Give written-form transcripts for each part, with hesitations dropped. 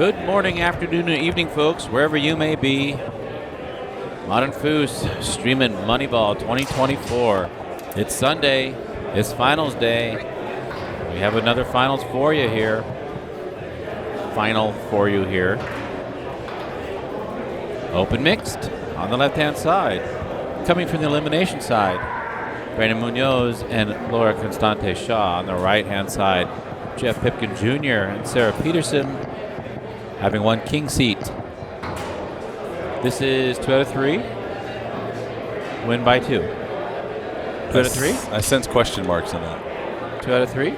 Good morning, afternoon, and evening, folks, wherever you may be. Modern Foos streaming Moneyball 2024. It's Sunday. It's finals day. We have another finals for you here. Final for you here. Open mixed on the left-hand side. Coming from the elimination side, Brandon Muñoz and Laura Constante-Shaw. On the right-hand side, Jeff Pipkin Jr. and Sara Petersen having one king seat. This is 2 out of 3. Win by 2. 2 out of 3? I sense question marks in that. 2 out of 3?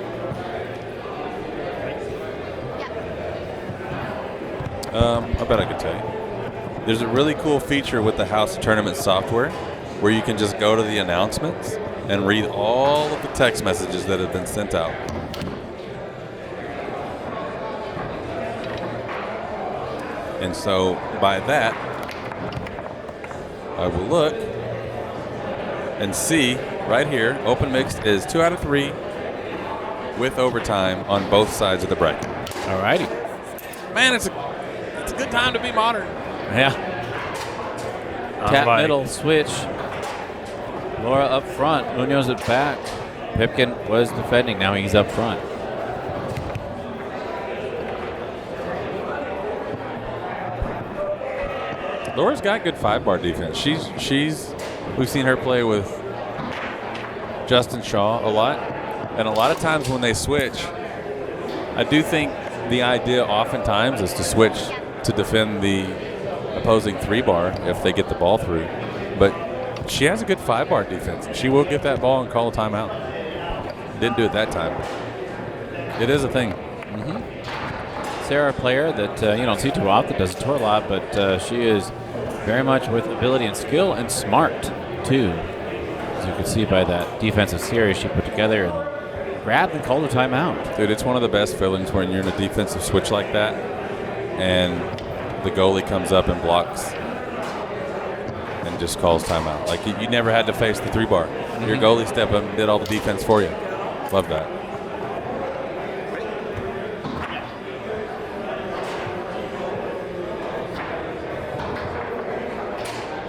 I bet I could tell you. There's a really cool feature with the House Tournament software where you can just go to the announcements and read all of the text messages that have been sent out. And so by that, I will look and see right here, open mixed is 2 out of 3 with overtime on both sides of the bracket. All righty. Man, it's a good time to be modern. Yeah. Tap middle, switch. Laura up front, Muñoz at back. Pipkin was defending, now he's up front. Laura's got good 5-bar defense. We've seen her play with Constante-Shaw a lot. And a lot of times when they switch, I do think the idea oftentimes is to switch to defend the opposing 3-bar if they get the ball through. But she has a good 5-bar defense. She will get that ball and call a timeout. Didn't do it that time. It is a thing. Mm-hmm. Sara, a player that you don't see too often, doesn't tour a lot, but she is very much with ability and skill and smart, too. As you can see by that defensive series she put together and grabbed and called a timeout. Dude, it's one of the best feelings when you're in a defensive switch like that and the goalie comes up and blocks and just calls timeout. Like you never had to face the 3-bar. Mm-hmm. Your goalie stepped up and did all the defense for you. Love that.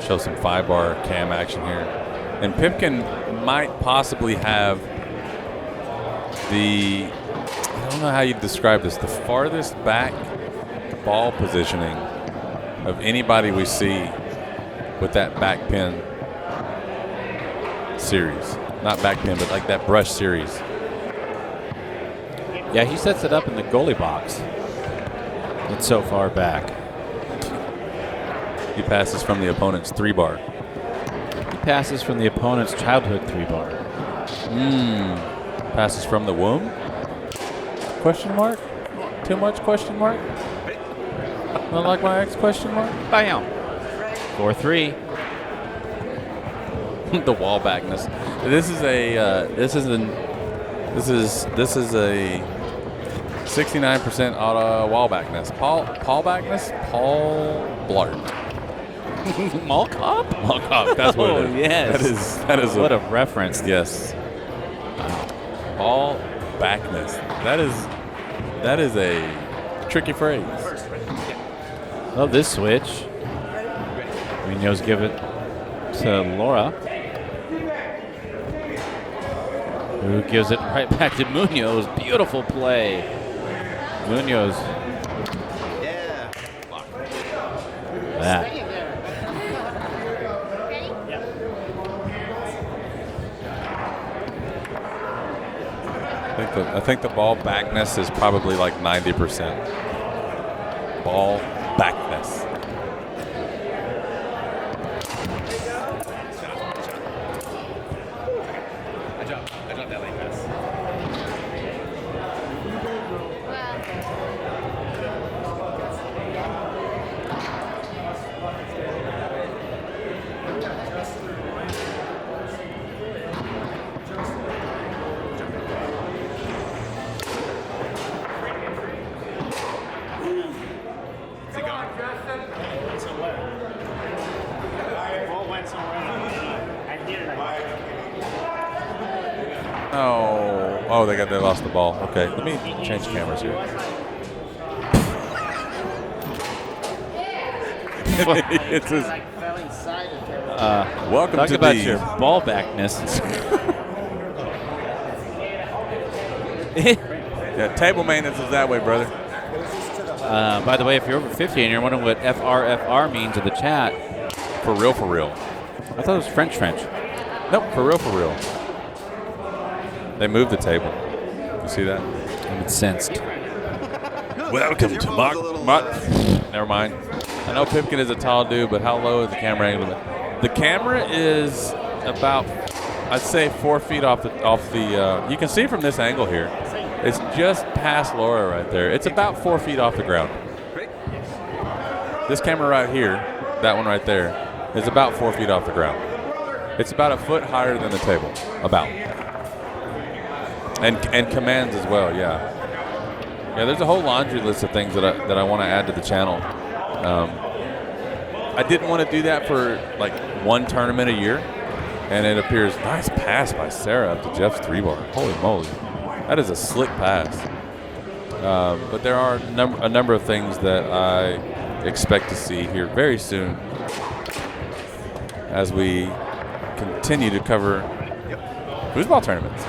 Show some 5-bar cam action here. And Pipkin might possibly have I don't know how you describe this, the farthest back ball positioning of anybody we see with that back pin series. Not back pin, but like that brush series. Yeah, he sets it up in the goalie box. It's so far back. He passes from the opponent's 3-bar. He passes from the opponent's childhood 3-bar. Passes from the womb? Question mark? Too much question mark? Not like my ex question mark? Bam. 4-3. The wall backness. This is a 69% auto wall backness. Paul backness? Paul Blart. Mall cop? Mall cop, that's what it is. Yes. That is what a reference. Yes. Paul backness. That is a tricky phrase. Love this switch. Muñoz give it to Laura, who gives it right back to Muñoz. Beautiful play. Muñoz. Yeah. That. I think the ball backness is probably like 90%. Ball backness. I dropped that late pass. Oh, they lost the ball. Okay, let me change cameras here. It's his- Fell inside the table. welcome Talk to about the your ball backness. yeah, table maintenance is that way, brother. By the way, if you're over 50 and you're wondering what FRFR means in the chat, For real, for real. I thought it was French. Nope, for real, for real. They moved the table. You see that? I'm incensed. Welcome Your to ball's Mark. a little, Never mind. I know Pipkin is a tall dude, but how low is the camera angle? The camera is about, I'd say, 4 feet off the. You can see from this angle here. It's just past Laura right there. It's about 4 feet off the ground. This camera right here, that one right there, is about 4 feet off the ground. It's about a foot higher than the table, about. And commands as well, yeah. Yeah, there's a whole laundry list of things that I want to add to the channel. I didn't want to do that for like one tournament a year, and it appears nice pass by Sara up to Jeff's 3-bar. Holy moly, that is a slick pass. But there are a number of things that I expect to see here very soon as we continue to cover foosball tournaments.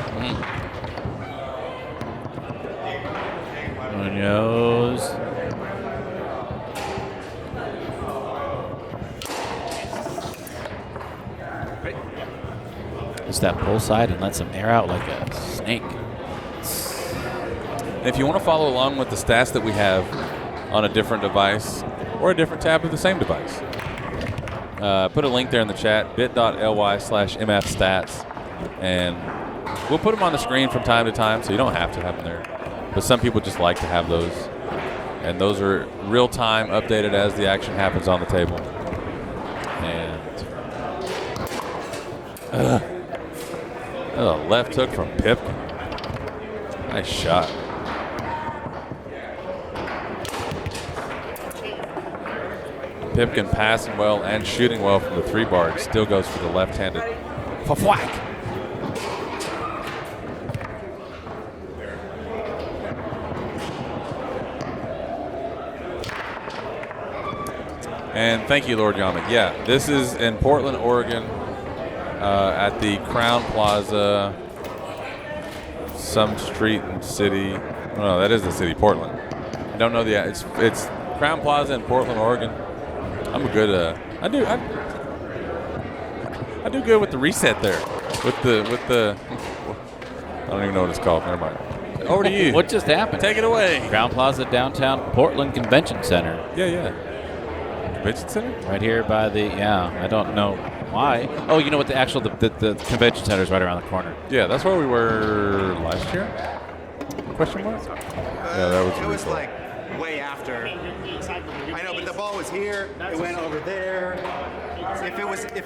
Muñoz. Just that pull side and let some air out like a snake. And if you want to follow along with the stats that we have on a different device or a different tab of the same device, put a link there in the chat, bit.ly/mfstats, and we'll put them on the screen from time to time, so you don't have to have them there. But some people just like to have those, and those are real-time, updated as the action happens on the table. And a left hook from Pipkin. Nice shot. Pipkin passing well and shooting well from the 3-bar. It still goes for the left-handed whack. And thank you, Lord Yamek. Yeah, this is in Portland, Oregon, at the Crown Plaza, some street and city. Oh, no, that is the city, Portland. I don't know the. It's Crown Plaza in Portland, Oregon. I'm a good. I do good with the reset there. With the. I don't even know what it's called. Never mind. Over to you. What just happened? Take it away. Crown Plaza, downtown Portland Convention Center. Yeah. Convention Center? Right here by the, I don't know why. Oh, you know what, the convention center is right around the corner. Yeah, that's where we were last year? Question mark? Yeah, that was It was recall. like way after. I know, but the ball was here. It went over there. If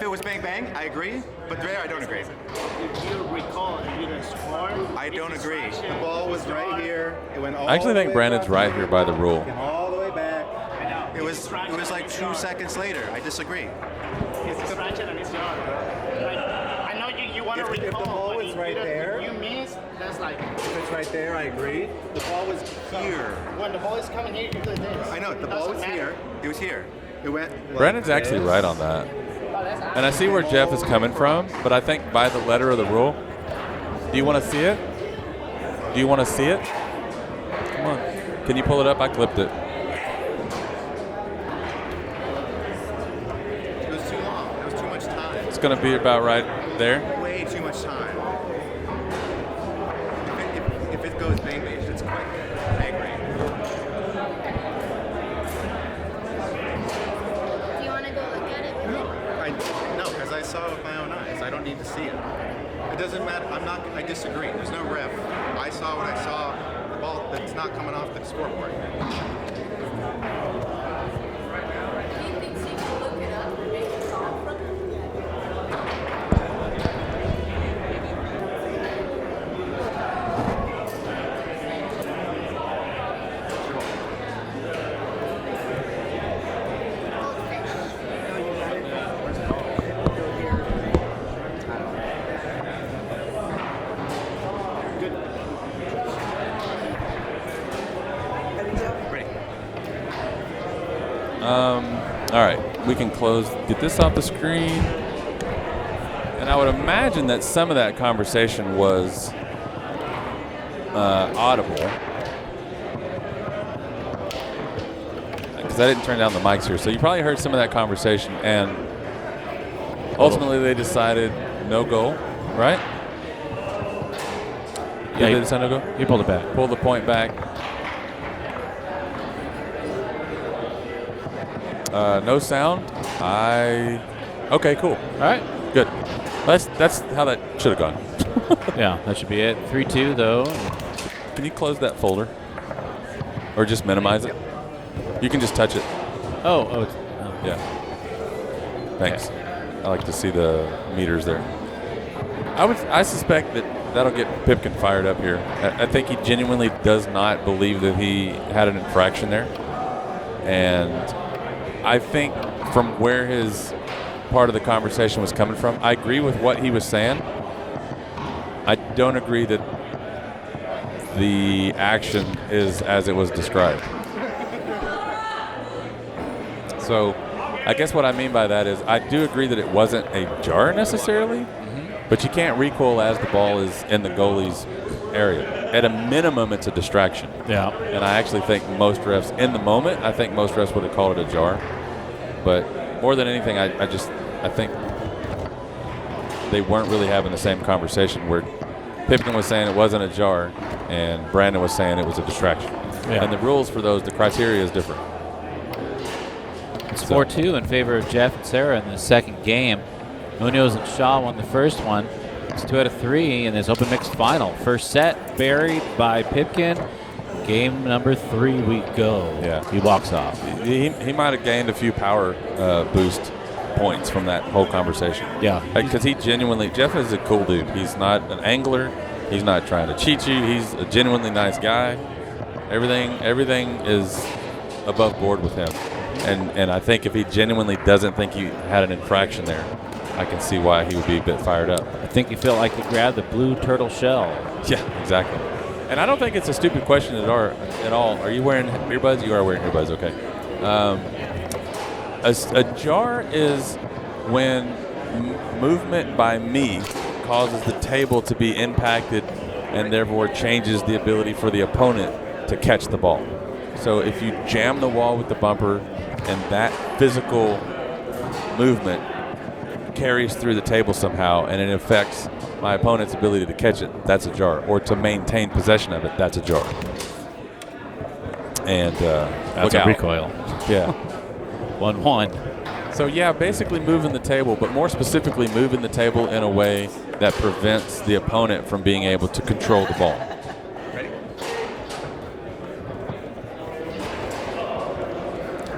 it was bang bang, I agree. But there, I don't agree. If you recall, you didn't score. I don't agree. The ball was right here. It went all I actually the think way Brandon's across right here by the rule. and all the way back. It was like 2 seconds later. I disagree. It's scratched and it's yard. Like, I know you want to If the recall, ball but was if right there- you miss, that's like If it's right there, I agree. The ball was here. when the ball is coming here, you do this. I know, the It ball doesn't was matter. here. It was here. It went. like Brandon's actually this. right on that. Oh, that's And I see where Jeff is coming from, but I think by the letter of the rule. Do you want to see it? Do you want to see it? Come on. Can you pull it up? I clipped it. It was too long. It was too much time. It's going to be about right there. Way too much time. If it goes bang bang, it's quite good. I agree. Do you want to go look at it? No, because I saw it with my own eyes. I don't need to see it. It doesn't matter. I disagree. There's no ref. I saw what I saw. The ball that's not coming off the scoreboard. Do you think she can look it up and make a call from it? Ready? All right, we can get this off the screen. And I would imagine that some of that conversation was audible. Because I didn't turn down the mics here. So you probably heard some of that conversation. And ultimately they decided no goal, right? Yeah, they decided no goal? He pulled it back. Pulled the point back. No sound. Okay, cool. All right. Good. That's how that should have gone. Yeah, that should be it. 3-2, though. Can you close that folder? Or just minimize it? You can just touch it. Oh. Yeah. Thanks. Okay. I like to see the meters there. I suspect that'll get Pipkin fired up here. I think he genuinely does not believe that he had an infraction there. And I think from where his part of the conversation was coming from, I agree with what he was saying. I don't agree that the action is as it was described. So I guess what I mean by that is I do agree that it wasn't a jar necessarily, but you can't recoil as the ball is in the goalie's area. At a minimum, it's a distraction. Yeah. And I actually think most refs, in the moment, I think most refs would have called it a jar. But more than anything, I think they weren't really having the same conversation where Pipkin was saying it wasn't a jar and Brandon was saying it was a distraction. Yeah. And the rules for those, the criteria is different. It's 4-2 in favor of Jeff and Sara in the second game. Muñoz and Shaw won the first one. It's 2 out of 3 in this open mixed final. First set buried by Pipkin. Game number 3 we go. Yeah. He walks off. He might have gained a few power boost points from that whole conversation. Yeah. Because Jeff is a cool dude. He's not an angler. He's not trying to cheat you. He's a genuinely nice guy. Everything is above board with him. And I think if he genuinely doesn't think he had an infraction there, I can see why he would be a bit fired up. I think he felt like he grabbed the blue turtle shell. Yeah, exactly. And I don't think it's a stupid question at all. Are you wearing earbuds? You are wearing earbuds, okay. A jar is when movement by me causes the table to be impacted and therefore changes the ability for the opponent to catch the ball. So if you jam the wall with the bumper and that physical movement carries through the table somehow and it affects my opponent's ability to catch it, that's a jar. Or to maintain possession of it, that's a jar. And That's a recoil. Yeah. 1-1. So yeah, basically moving the table, but more specifically moving the table in a way that prevents the opponent from being able to control the ball.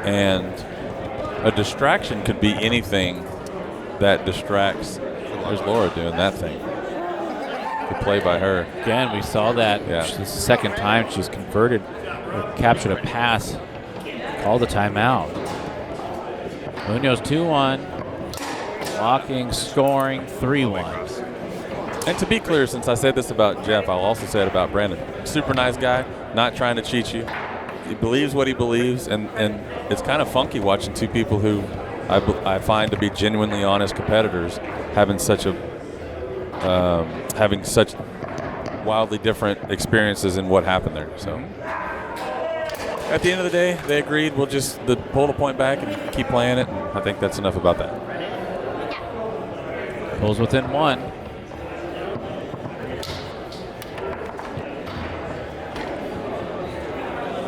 And a distraction could be anything that distracts. There's Laura doing that thing. Good play by her. Again, we saw that. Yeah. It's the second time she's converted or captured a pass. Called the timeout. Muñoz 2-1. Walking, scoring 3-1. And to be clear, since I said this about Jeff, I'll also say it about Brandon. Super nice guy, not trying to cheat you. He believes what he believes, and it's kind of funky watching two people who I find to be genuinely honest competitors having such wildly different experiences in what happened there. So at the end of the day, they agreed we'll just pull the point back and keep playing it. I think that's enough about that. Pulls within 1.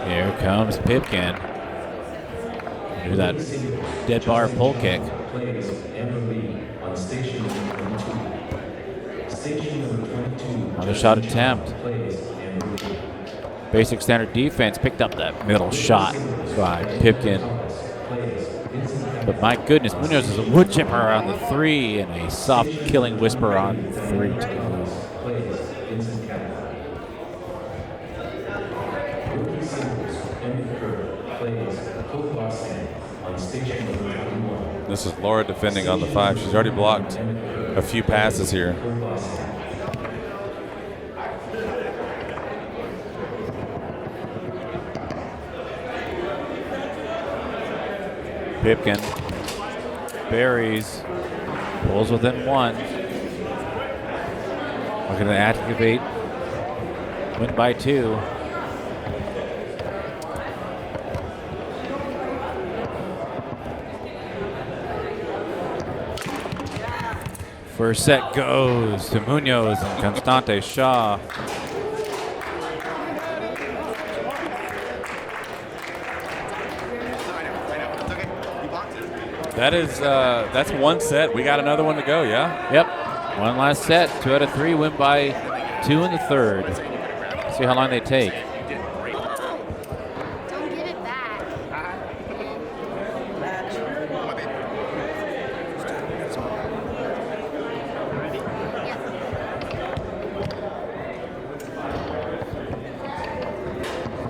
Here comes Pipkin. Do that dead bar pull kick. Another shot attempt. Basic standard defense picked up that middle shot by Pipkin. But my goodness, Muñoz is a wood chipper on the 3 and a soft killing whisper on 3-2. This is Laura defending on the 5. She's already blocked a few passes here. Pipkin buries, pulls within one. We're going to activate, win by 2. First set goes to Muñoz and Constante-Shaw. That's one set. We got another one to go, yeah? Yep. One last set. 2 out of 3. Win by 2 in the third. See how long they take. Don't give it back.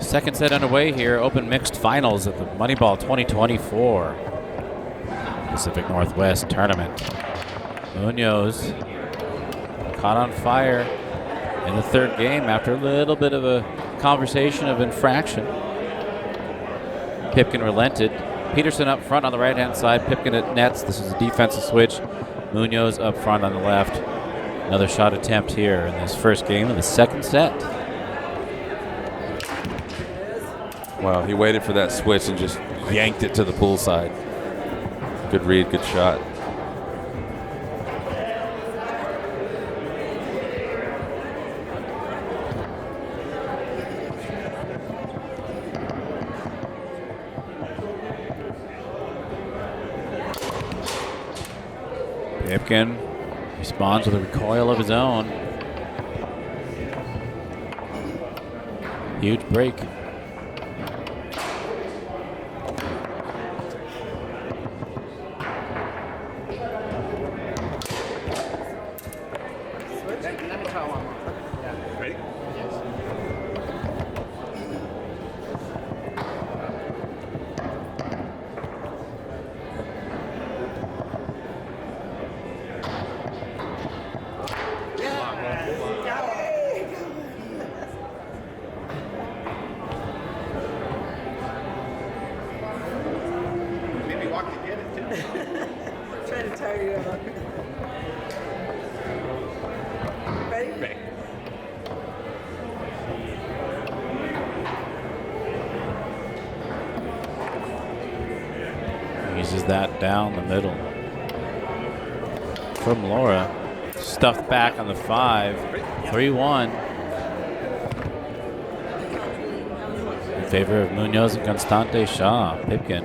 Second set underway here. Open mixed finals at the Moneyball 2024 Pacific Northwest Tournament. Muñoz caught on fire in the third game after a little bit of a conversation of infraction. Pipkin relented. Petersen up front on the right-hand side. Pipkin at nets. This is a defensive switch. Muñoz up front on the left. Another shot attempt here in this first game of the second set. Wow, he waited for that switch and just yanked it to the pool side. Good read, good shot. Pipkin responds with a recoil of his own. Huge break. Let me try one more. Yeah. Ready? Maybe walk to get it too. Trying to tire you out. Ready? Ready. Uses that down the middle. From Laura. Stuffed back on the 5. 3-1. In favor of Muñoz and Constante-Shaw. Pipkin.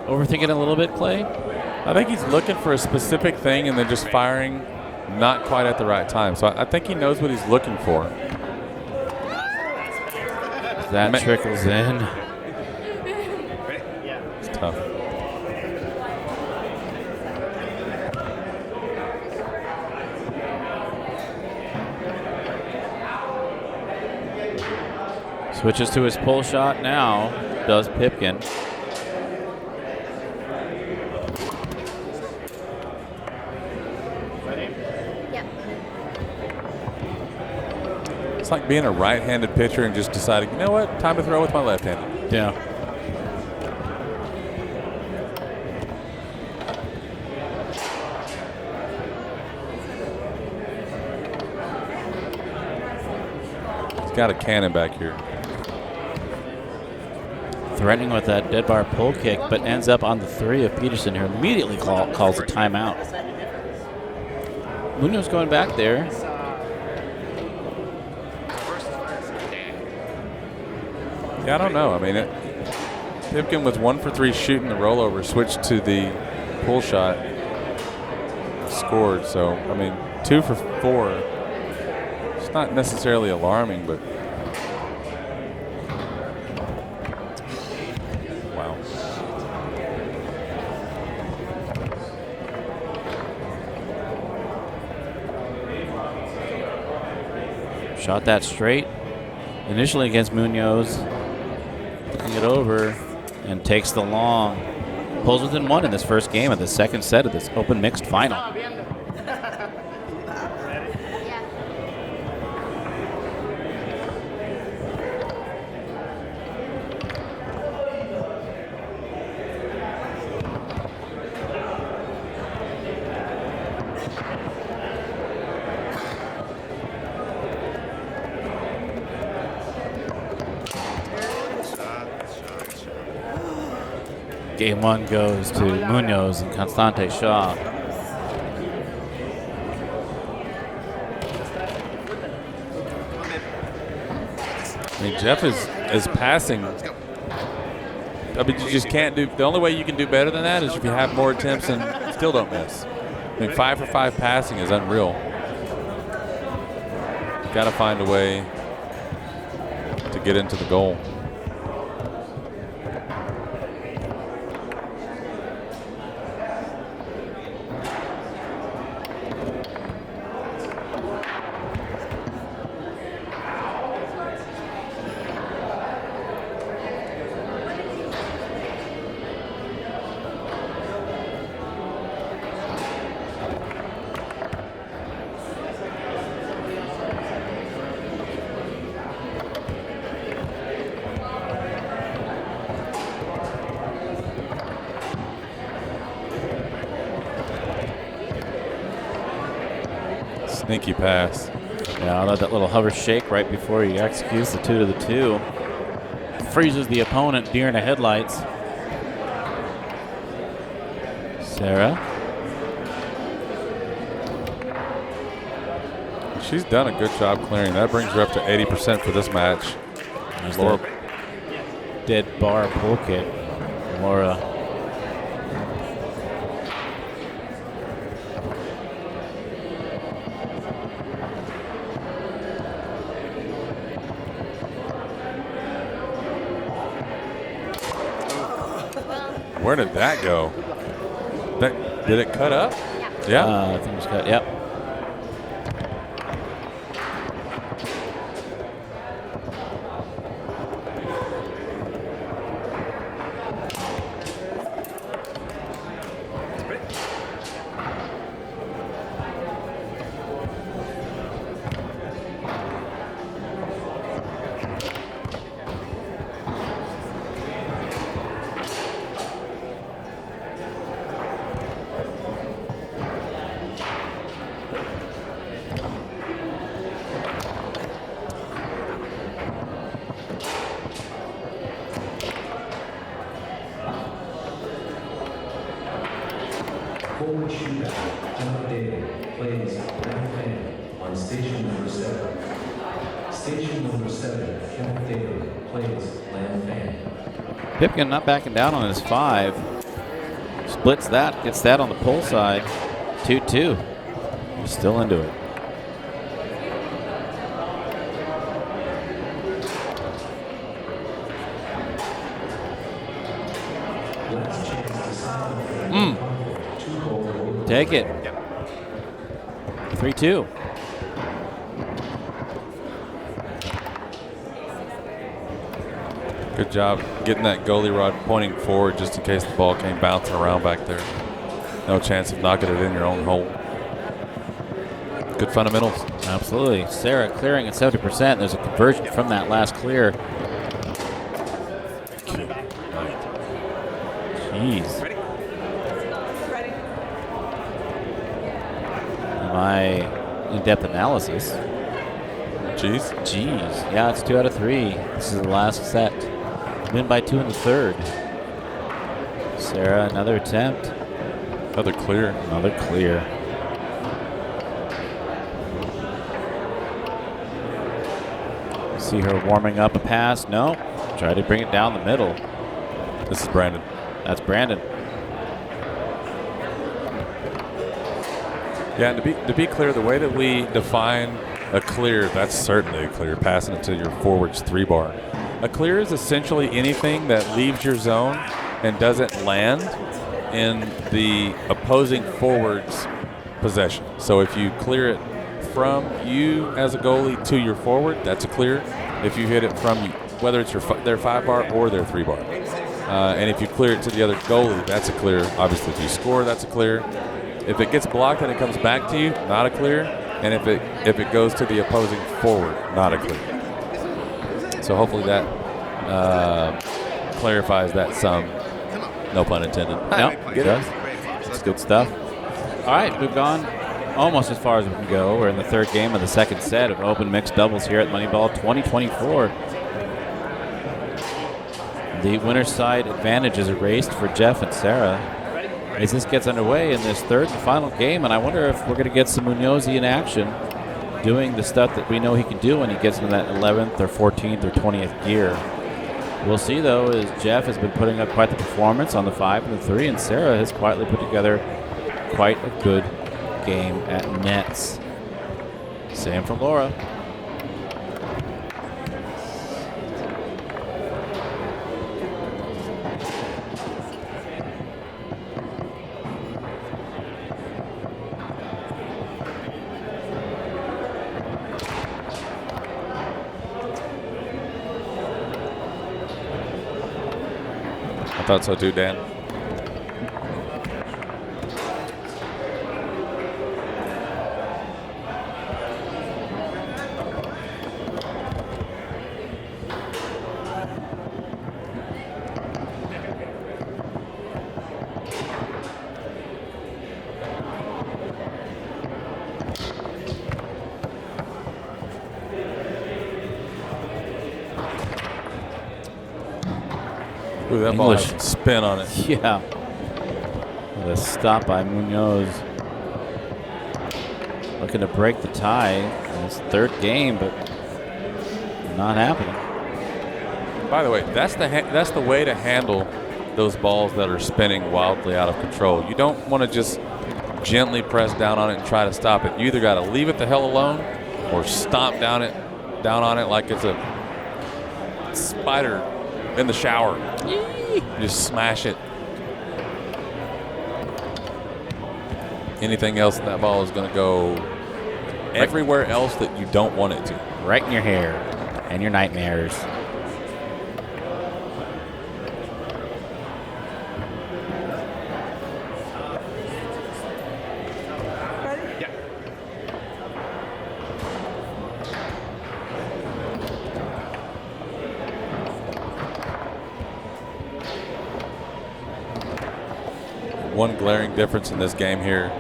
Overthinking a little bit, Clay? I think he's looking for a specific thing and then just firing not quite at the right time. So I think he knows what he's looking for. That trickles in. It's tough. Switches to his pull shot now. Does Pipkin. Yep. It's like being a right-handed pitcher and just deciding, you know what, time to throw with my left-handed. Yeah. He's got a cannon back here. Threatening with that dead bar pull kick, but ends up on the 3 of Petersen, who immediately calls a timeout. Muñoz going back there. Yeah, I don't know. I mean, Pipkin was 1 for 3 shooting the rollover, switched to the pull shot, scored. So, I mean, 2 for 4. It's not necessarily alarming, but wow. Shot that straight. Initially against Muñoz. Looking it over and takes the long. Pulls within 1 in this first game of the second set of this open mixed final. Yeah. Game 1 goes to Muñoz and Constante-Shaw. I mean, Jeff is passing. I mean, you just can't do. The only way you can do better than that is if you have more attempts and still don't miss. I mean, 5 for 5 passing is unreal. You've got to find a way to get into the goal. Sneaky pass. Yeah, I love that little hover shake right before he executes the 2 to the 2. Freezes the opponent deer in the headlights. Sara. She's done a good job clearing. That brings her up to 80% for this match. There's Laura. that dead bar pull kick. Laura. Where did that go? Did it cut up? Yeah. I think it was cut. Yep. Forward shootout, John David plays Brown Fan on station number 7. Station number 7, John David plays Lamb Fan. Pipkin not backing down on his 5. Splits that, gets that on the pull side. 2-2. He's still into it. Last chance to sign for Take it. 3-2. Good job getting that goalie rod pointing forward just in case the ball came bouncing around back there. No chance of knocking it in your own hole. Good fundamentals. Absolutely. Sara clearing at 70%. There's a conversion from that last clear. Jeez. My in-depth analysis. Jeez. Yeah, it's 2 out of 3. This is the last set. Win by 2 in the third. Sara, another attempt. Another clear. Another clear. See her warming up a pass. No. Try to bring it down the middle. This is Brandon. That's Brandon. Yeah, and to be clear, the way that we define a clear, that's certainly a clear, passing it to your forward's 3-bar. A clear is essentially anything that leaves your zone and doesn't land in the opposing forward's possession. So if you clear it from you as a goalie to your forward, that's a clear. If you hit it from whether it's their 5-bar or their 3-bar. And if you clear it to the other goalie, that's a clear. Obviously, if you score, that's a clear. If it gets blocked and it comes back to you, not a clear. And if it goes to the opposing forward, not a clear. So hopefully that clarifies that some. No pun intended. No, Great it does. Foos. It's good stuff. All right, we've gone almost as far as we can go. We're in the third game of the second set of open mixed doubles here at Moneyball 2024. The winner's side advantage is erased for Jeff and Sara as this gets underway in this third and final game. And I wonder if we're going to get some Muñoz in action doing the stuff that we know he can do when he gets into that 11th or 14th or 20th gear. We'll see, though, as Jeff has been putting up quite the performance on the 5 and the 3, and Sara has quietly put together quite a good game at nets. Same for Laura. I thought so too, Dan. Ooh, that ball has some spin on it. Yeah. With a stop by Muñoz. Looking to break the tie in his third game, but not happening. By the way, that's the way to handle those balls that are spinning wildly out of control. You don't want to just gently press down on it and try to stop it. You either got to leave it the hell alone or stomp down on it like it's a spider in the shower. Just smash it. Anything else, that ball is going to go everywhere else that you don't want it to. Right in your hair and your nightmares. One glaring difference in this game here.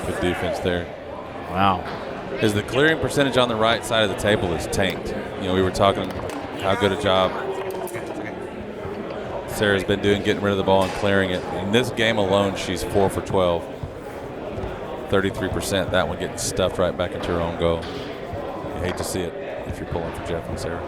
Good defense there. Wow. Is the clearing percentage on the right side of the table is tanked. You know, we were talking how good a job Sara's been doing getting rid of the ball and clearing it. In this game alone, she's 4 for 12. 33%. That one getting stuffed right back into her own goal. You hate to see it if you're pulling for Jeff and Sara.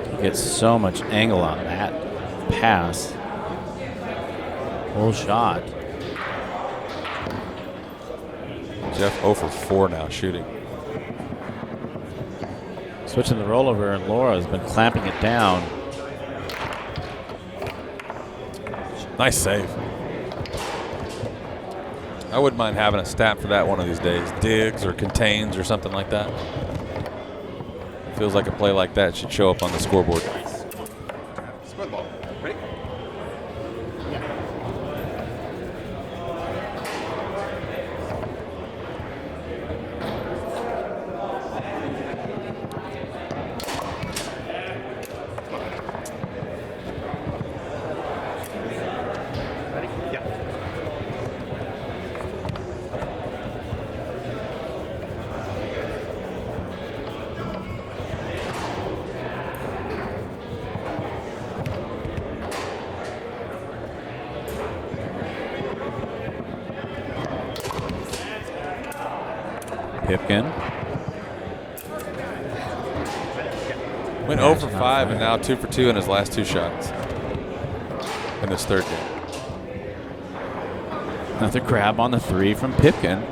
He gets so much angle on that pass. Full shot. Jeff 0 for 4 now shooting. Switching the rollover, and Laura has been clamping it down. Nice save. I wouldn't mind having a stat for that one of these days. Digs or contains or something like that. It feels like a play like that should show up on the scoreboard. Score the ball. Ready? Pipkin. Went 0 for 5 and now 2 for 2 in his last 2 shots in this third game. Another grab on the 3 from Pipkin.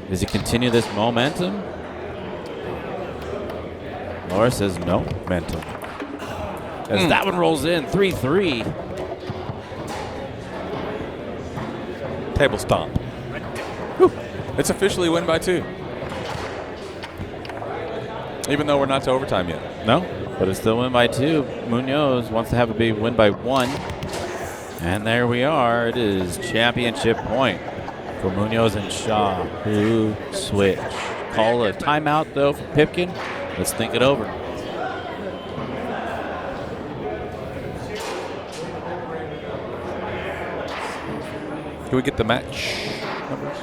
Does he continue this momentum? Laura says no. Mental. As that one rolls in, 3-3. Table stomp. Whew. It's officially win by 2. Even though we're not to overtime yet. No, but it's still win by 2. Muñoz wants to have a big win by 1. And there we are. It is championship point for Muñoz and Shaw, who switch. Call a timeout, though, for Pipkin. Let's think it over. Can we get the match numbers?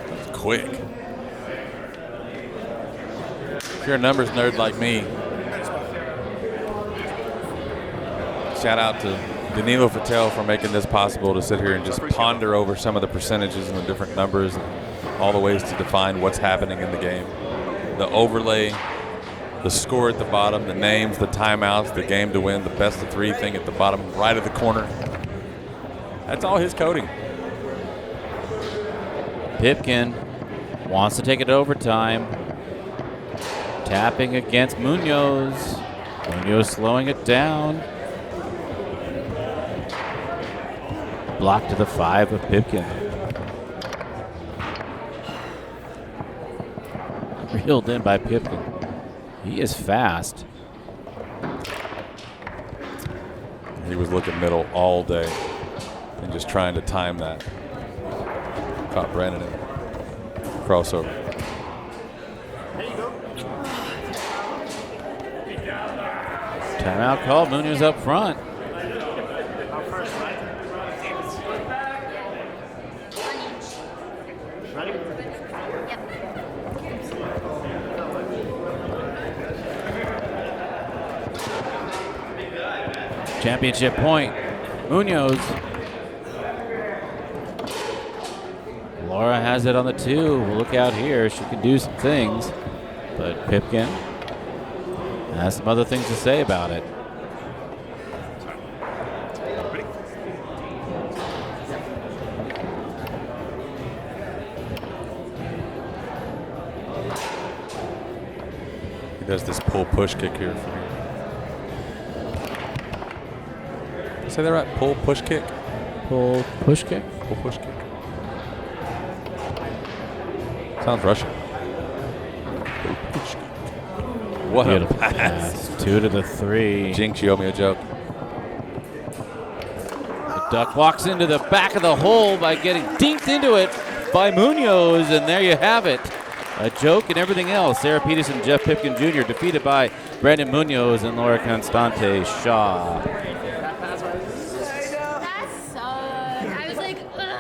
That's quick. If you're a numbers nerd like me, shout out to Danilo Fattel for making this possible to sit here and just ponder over some of the percentages and the different numbers and all the ways to define what's happening in the game. The overlay, the score at the bottom, the names, the timeouts, the game to win, the best of 3 thing at the bottom right of the corner. That's all his coding. Pipkin wants to take it to overtime. Tapping against Muñoz. Muñoz slowing it down. Block to the 5 of Pipkin. Reeled in by Pipkin. He is fast. He was looking middle all day and just trying to time that. Caught Brandon in crossover. Timeout called. Muñoz up front. Championship point. Muñoz. Laura has it on the 2. We'll look out here. She can do some things. But Pipkin has some other things to say about it. He does this pull-push kick here for me. Say that right? Pull-push kick? Pull push kick. Pull-push kick. Sounds Russian. Pull-push kick. What a Beautiful pass. pass. 2 to the 3. Jinx, you owe me a joke. The duck walks into the back of the hole by getting dinked into it by Muñoz, and there you have it. A joke and everything else. Sara Petersen, Jeff Pipkin Jr. defeated by Brandon Muñoz and Laura Constante-Shaw. That sucked. I was like, ugh.